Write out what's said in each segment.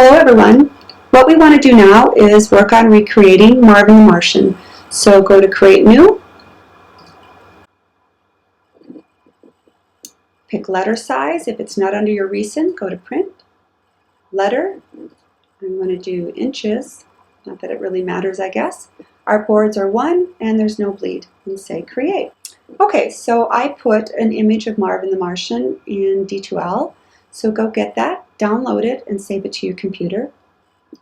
Hello everyone. What we want to do now is work on recreating Marvin the Martian. So go to Create New, pick letter size. If it's not under your recent, go to Print, Letter. I'm going to do inches, not that it really matters, I guess. Our boards are 1 and there's no bleed, and say Create. Okay, so I put an image of Marvin the Martian in D2L. So go get that, download it, and save it to your computer.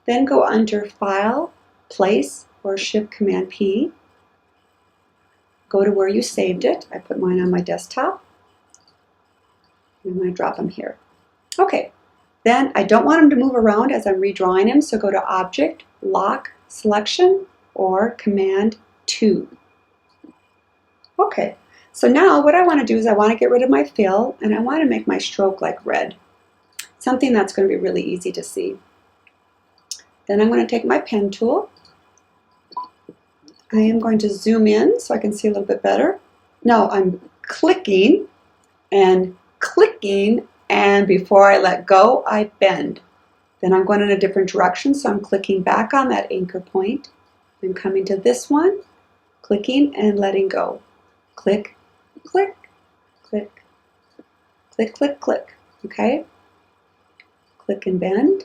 Then go under File, Place, or Shift Command P. Go to where you saved it. I put mine on my desktop. I'm going to drop them here. Okay, then I don't want them to move around as I'm redrawing him, so go to Object, Lock, Selection, or Command 2. Okay, so now what I want to do is I want to get rid of my fill, and I want to make my stroke like red. Something that's going to be really easy to see. Then I'm going to take my pen tool. I am going to zoom in so I can see a little bit better. Now I'm clicking, and before I let go, I bend. Then I'm going in a different direction, so I'm clicking back on that anchor point. I'm coming to this one, clicking and letting go. Click, click, click, click, click, click. Okay? Click and bend.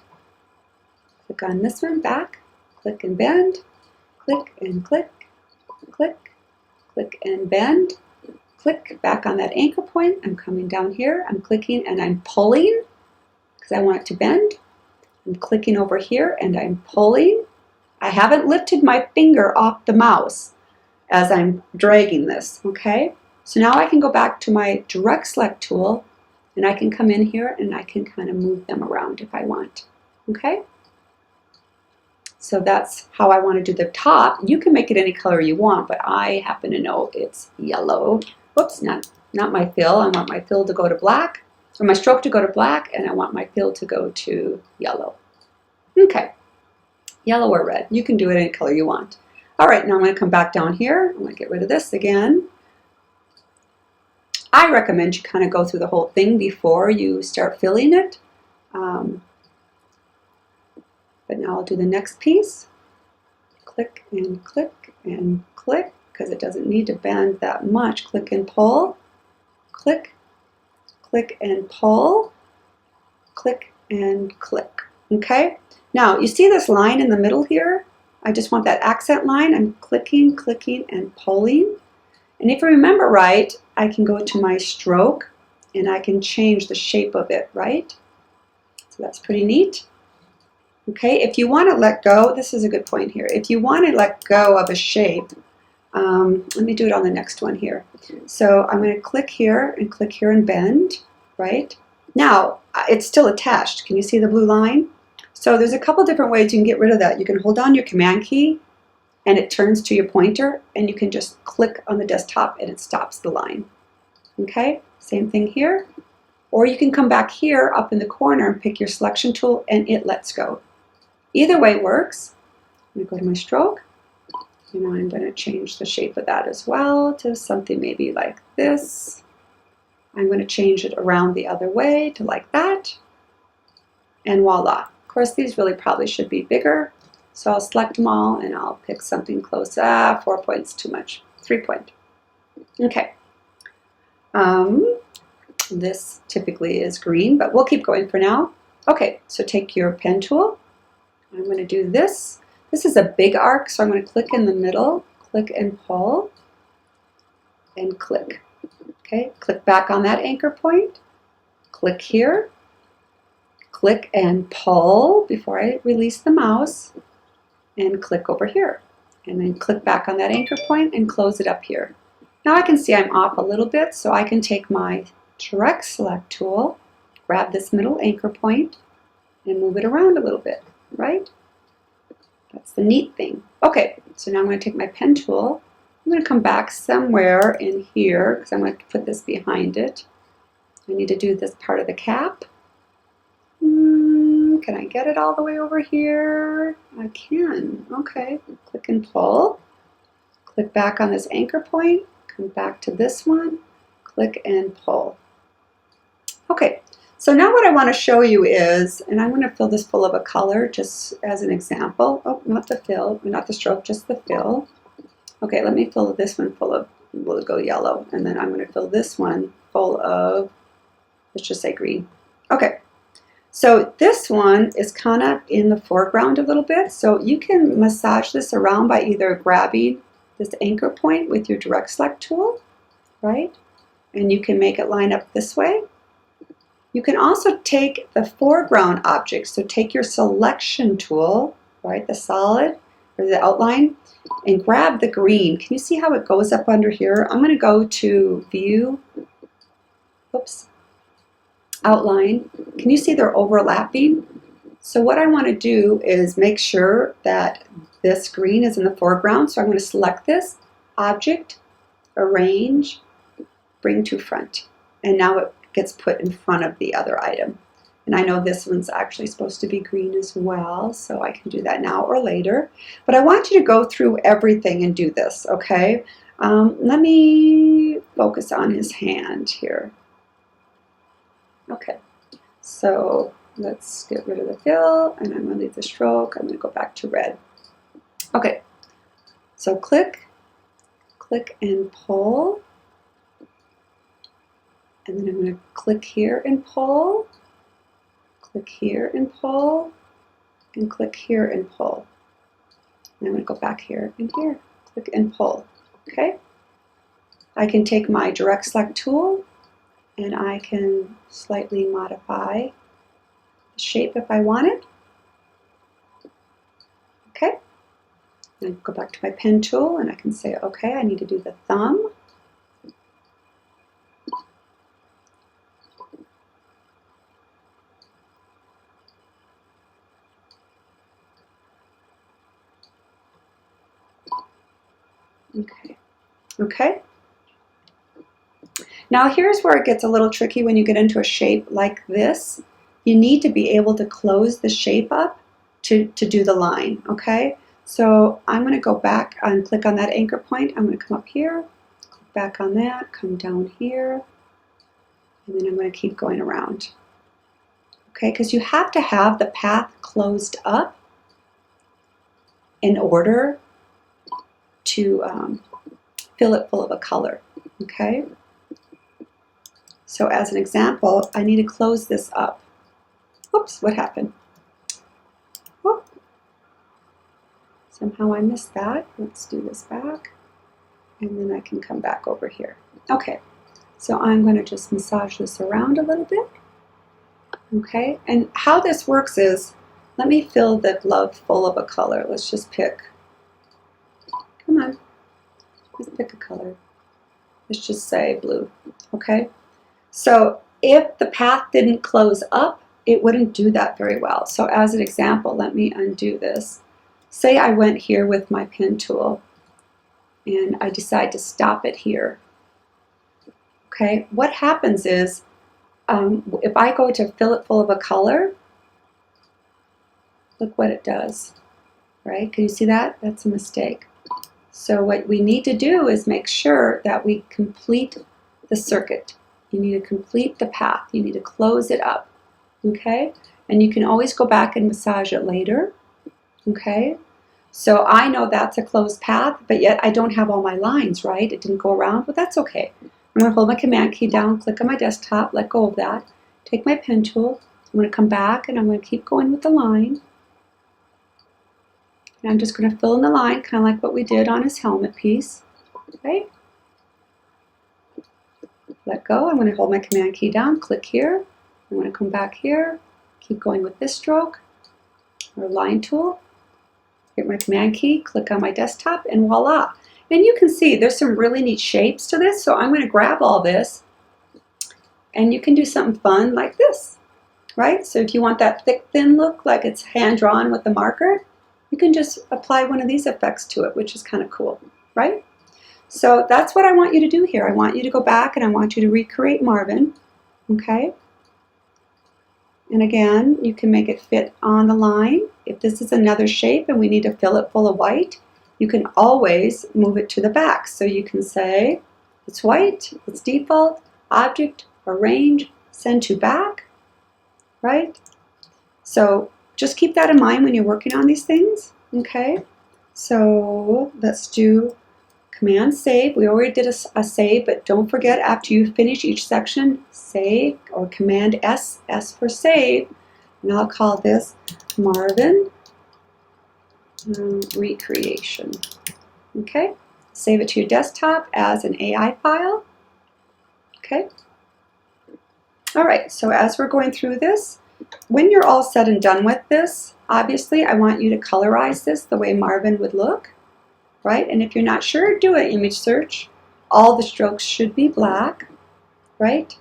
Click on this one, back, click and bend, click and click, click, click and bend, click back on that anchor point. I'm coming down here, I'm clicking and I'm pulling because I want it to bend. I'm clicking over here and I'm pulling. I haven't lifted my finger off the mouse as I'm dragging this, okay? So now I can go back to my direct select tool and I can come in here and I can kind of move them around if I want, okay? So that's how I want to do the top. You can make it any color you want, but I happen to know it's yellow. Whoops, not my fill. I want my fill to go to black, or my stroke to go to black, and I want my fill to go to yellow. Okay, yellow or red. You can do it any color you want. All right, now I'm going to come back down here. I'm going to get rid of this again. I recommend you kind of go through the whole thing before you start filling it. But now I'll do the next piece. Click and click and click, because it doesn't need to bend that much. Click and pull. Click, click and pull. Click and click. Okay? Now, you see this line in the middle here? I just want that accent line. I'm clicking, clicking, and pulling. And if you remember right, I can go to my stroke and I can change the shape of it, right? So that's pretty neat. Okay, if you want to let go, this is a good point here. If you want to let go of a shape, let me do it on the next one here. So I'm going to click here and bend, right? Now, it's still attached. Can you see the blue line? So there's a couple different ways you can get rid of that. You can hold down your command key and it turns to your pointer, and you can just click on the desktop and it stops the line. Okay, same thing here. Or you can come back here up in the corner and pick your selection tool and it lets go. Either way works. I'm going to go to my stroke. You know, I'm going to change the shape of that as well to something maybe like this. I'm going to change it around the other way to like that. And voila. Of course, these really probably should be bigger. So I'll select them all and I'll pick something close. 4 points too much. 3 point. Okay. This typically is green, but we'll keep going for now. Okay, so take your pen tool. I'm going to do this. This is a big arc, so I'm going to click in the middle, click and pull, and click. Okay, click back on that anchor point, click here, click and pull before I release the mouse, and click over here. And then click back on that anchor point and close it up here. Now I can see I'm off a little bit, so I can take my direct select tool, grab this middle anchor point, and move it around a little bit. Right? That's the neat thing. Okay, so now I'm going to take my pen tool. I'm going to come back somewhere in here because I'm going to put this behind it. I need to do this part of the cap. Can I get it all the way over here? I can. Okay, click and pull. Click back on this anchor point. Come back to this one. Click and pull. Okay, So now what I want to show you is, and I'm going to fill this full of a color just as an example. Oh, not the fill, not the stroke, just the fill. Okay, let me fill this one full of, we'll go yellow, and then I'm going to fill this one full of, let's just say green. Okay, so this one is kind of in the foreground a little bit, so you can massage this around by either grabbing this anchor point with your direct select tool, right? And you can make it line up this way. You can also take the foreground object, so take your selection tool, right, the solid or the outline, and grab the green. Can you see how it goes up under here? I'm going to go to View, oops, Outline. Can you see they're overlapping? So what I want to do is make sure that this green is in the foreground, so I'm going to select this, Object, Arrange, Bring to Front, and now it gets put in front of the other item. And I know this one's actually supposed to be green as well, so I can do that now or later. But I want you to go through everything and do this, okay? Let me focus on his hand here. Okay, so let's get rid of the fill, and I'm going to leave the stroke. I'm going to go back to red. Okay, so click, click and pull. And then I'm going to click here and pull, click here and pull, and click here and pull. And I'm going to go back here and here, click and pull. Okay? I can take my direct select tool and I can slightly modify the shape if I want it. Okay? And go back to my pen tool and I can say, okay, I need to do the thumb. Okay. Okay. Now here's where it gets a little tricky when you get into a shape like this. You need to be able to close the shape up to do the line, okay? So I'm going to go back and click on that anchor point. I'm going to come up here, click back on that, come down here, and then I'm going to keep going around. Okay, because you have to have the path closed up in order to fill it full of a color, okay? So as an example, I need to close this up. Oops, what happened? Whoop. Somehow I missed that. Let's do this back, and then I can come back over here. Okay, so I'm going to just massage this around a little bit, okay? And how this works is, let me fill the glove full of a color. Let's just pick. Come on, let's pick a color. Let's just say blue, okay? So if the path didn't close up, it wouldn't do that very well. So as an example, let me undo this. Say I went here with my pen tool and I decide to stop it here. Okay, what happens is if I go to fill it full of a color, look what it does, right? Can you see that? That's a mistake. So what we need to do is make sure that we complete the circuit. You need to complete the path. You need to close it up, okay? And you can always go back and massage it later, okay? So I know that's a closed path, but yet I don't have all my lines, right? It didn't go around, but that's okay. I'm going to hold my command key down, click on my desktop, let go of that, take my pen tool, I'm going to come back and I'm going to keep going with the line. And I'm just going to fill in the line, kind of like what we did on his helmet piece, right? Let go. I'm going to hold my command key down, click here. I'm going to come back here, keep going with this stroke, or line tool, hit my command key, click on my desktop, and voila. And you can see there's some really neat shapes to this, so I'm going to grab all this, and you can do something fun like this, right? So if you want that thick, thin look, like it's hand-drawn with the marker, you can just apply one of these effects to it, which is kind of cool, right? So that's what I want you to do here. I want you to go back and I want you to recreate Marvin, okay? And again, you can make it fit on the line. If this is another shape and we need to fill it full of white, you can always move it to the back. So you can say, it's white, it's default, object, arrange, send to back, right? So just keep that in mind when you're working on these things, okay? So let's do Command Save. We already did a save, but don't forget after you finish each section, save, or Command S, S for save, and I'll call this Marvin Recreation, okay? Save it to your desktop as an AI file, okay? All right, so as we're going through this, when you're all said and done with this, obviously I want you to colorize this the way Marvin would look, right? And if you're not sure, do an image search. All the strokes should be black, right?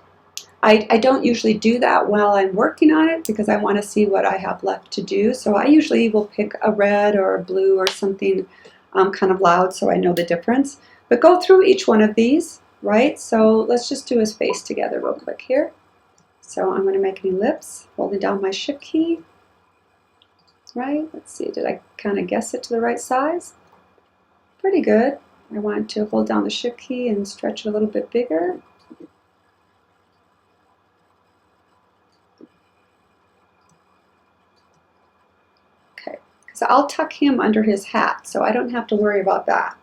I don't usually do that while I'm working on it because I want to see what I have left to do. So I usually will pick a red or a blue or something kind of loud so I know the difference. But go through each one of these, right? So let's just do his face together real quick here. So I'm going to make an ellipse, holding down my Shift key, right? Let's see, did I kind of guess it to the right size? Pretty good. I want to hold down the Shift key and stretch it a little bit bigger. Okay, so I'll tuck him under his hat, so I don't have to worry about that.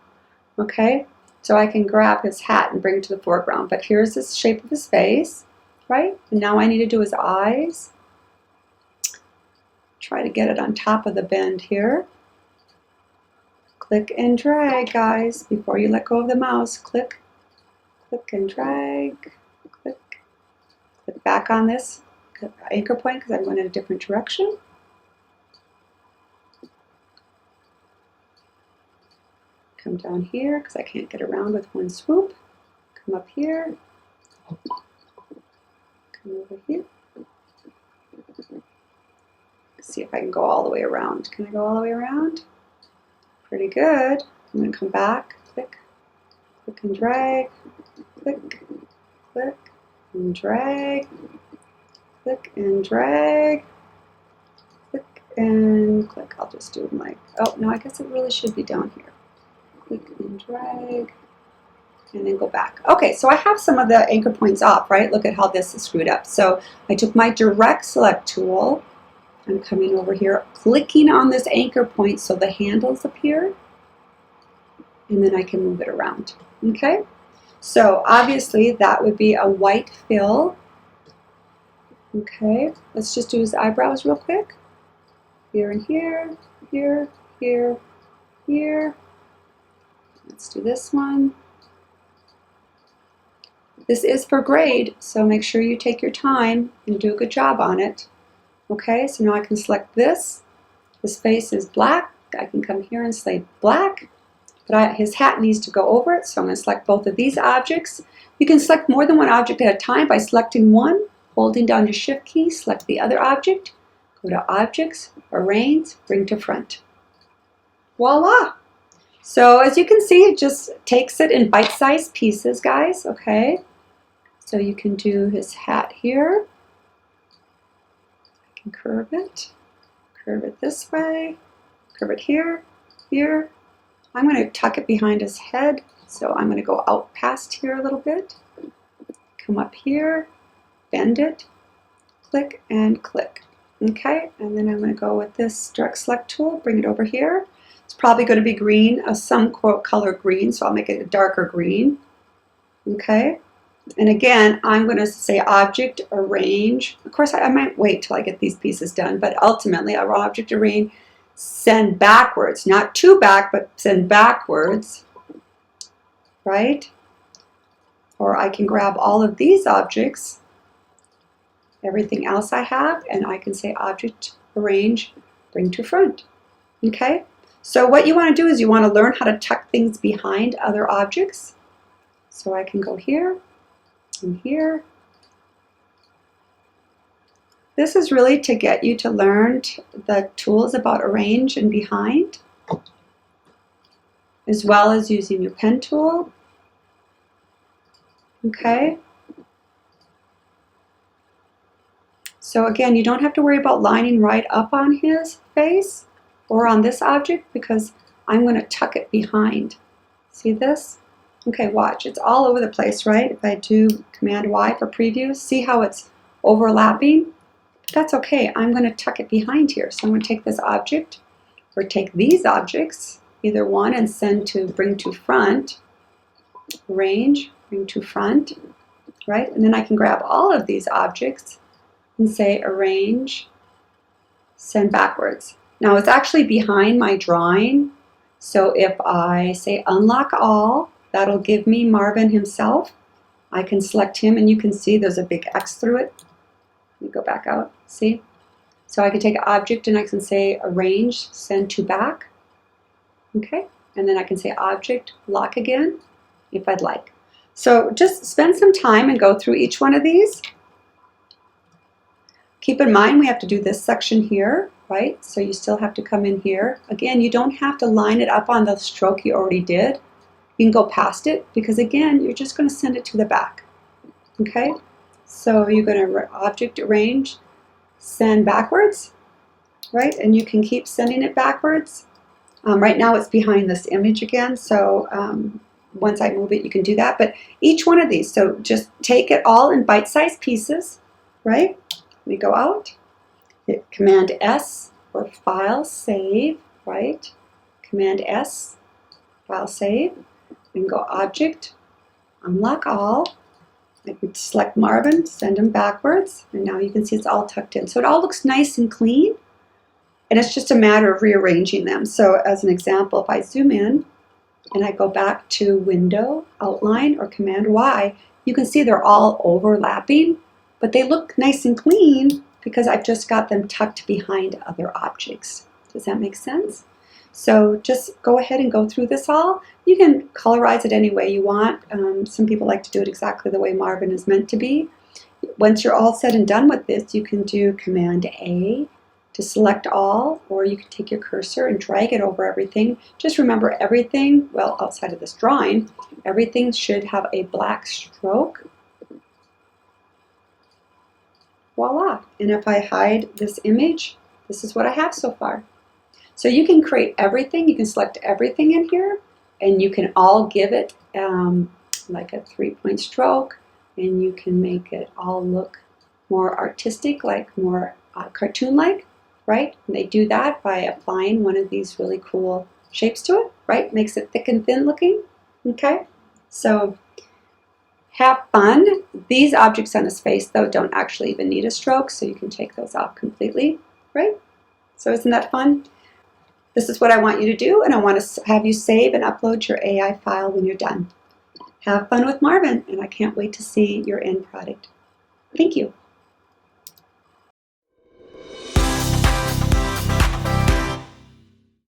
Okay, so I can grab his hat and bring it to the foreground, but here's the shape of his face, right? And now I need to do his eyes. Try to get it on top of the bend here. Click and drag, guys, before you let go of the mouse. Click, click and drag, click, click back on this anchor point because I'm going in a different direction. Come down here because I can't get around with one swoop. Come up here. Come over here. See if I can go all the way around. Can I go all the way around? Pretty good. I'm going to come back. Click, click and drag. Click, click and drag. Click and drag. Click and click. I'll just do my, oh no, I guess it really should be down here. Click and drag. And then go back. Okay, so I have some of the anchor points off, right? Look at how this is screwed up. So I took my direct select tool. I'm coming over here, clicking on this anchor point so the handles appear, and then I can move it around. Okay, so obviously that would be a white fill. Okay, let's just do his eyebrows real quick. Here and here, here, here, here. Let's do this one. This is for grade, so make sure you take your time and do a good job on it. Okay, so now I can select this. His face is black. I can come here and select black, but his hat needs to go over it, so I'm going to select both of these objects. You can select more than one object at a time by selecting one, holding down your Shift key, select the other object, go to Objects, Arrange, Bring to Front. Voila! So as you can see, it just takes it in bite-sized pieces, guys, okay? So you can do his hat here. I can curve it this way, curve it here, here. I'm going to tuck it behind his head, so I'm going to go out past here a little bit, come up here, bend it, click and click. Okay, and then I'm going to go with this direct select tool, bring it over here. It's probably going to be green, some color green, so I'll make it a darker green. Okay, and again, I'm going to say Object, Arrange. Of course, I might wait till I get these pieces done, but ultimately, I'll Object, Arrange, send backwards, not to back, but send backwards, right? Or I can grab all of these objects, everything else I have, and I can say Object, Arrange, Bring to Front. Okay? So what you want to do is you want to learn how to tuck things behind other objects. So I can go here and here. This is really to get you to learn the tools about arrange and behind, as well as using your pen tool. Okay. So again, you don't have to worry about lining right up on his face or on this object because I'm going to tuck it behind. See this? Okay, watch. It's all over the place, right? If I do Command Y for preview, see how it's overlapping? But that's okay. I'm going to tuck it behind here. So I'm going to take this object, or take these objects, either one, and send to bring to front, arrange, bring to front, right? And then I can grab all of these objects and say arrange, send backwards. Now it's actually behind my drawing, so if I say unlock all, that'll give me Marvin himself. I can select him, and you can see there's a big X through it. Let me go back out, see? So I can take an object and I can say arrange, send to back, okay? And then I can say object, lock again, if I'd like. So just spend some time and go through each one of these. Keep in mind we have to do this section here, right? So you still have to come in here. Again, you don't have to line it up on the stroke you already did. You can go past it because again, you're just going to send it to the back, okay? So you're going to object arrange, send backwards, right? And you can keep sending it backwards. Right now it's behind this image again, so once I move it, you can do that. But each one of these, so just take it all in bite-sized pieces, right? Let me go out. Hit Command S or File Save, right? Command S, File Save. And go Object, Unlock All. I can select Marvin, send him backwards, and now you can see it's all tucked in. So it all looks nice and clean, and it's just a matter of rearranging them. So as an example, if I zoom in and I go back to Window, Outline, or Command Y, you can see they're all overlapping, but they look nice and clean because I've just got them tucked behind other objects. Does that make sense? So just go ahead and go through this all. You can colorize it any way you want. Some people like to do it exactly the way Marvin is meant to be. Once you're all said and done with this, you can do Command A to select all, or you can take your cursor and drag it over everything. Just remember everything, well, outside of this drawing, everything should have a black stroke. Voila. And if I hide this image, this is what I have so far. So you can create everything, you can select everything in here, and you can all give it like a 3-point stroke, and you can make it all look more artistic, like more cartoon-like, right? And they do that by applying one of these really cool shapes to it, right? Makes it thick and thin looking, okay? So have fun. These objects on his face, though, don't actually even need a stroke, so you can take those off completely, right? So isn't that fun? This is what I want you to do, and I want to have you save and upload your AI file when you're done. Have fun with Marvin, and I can't wait to see your end product. Thank you.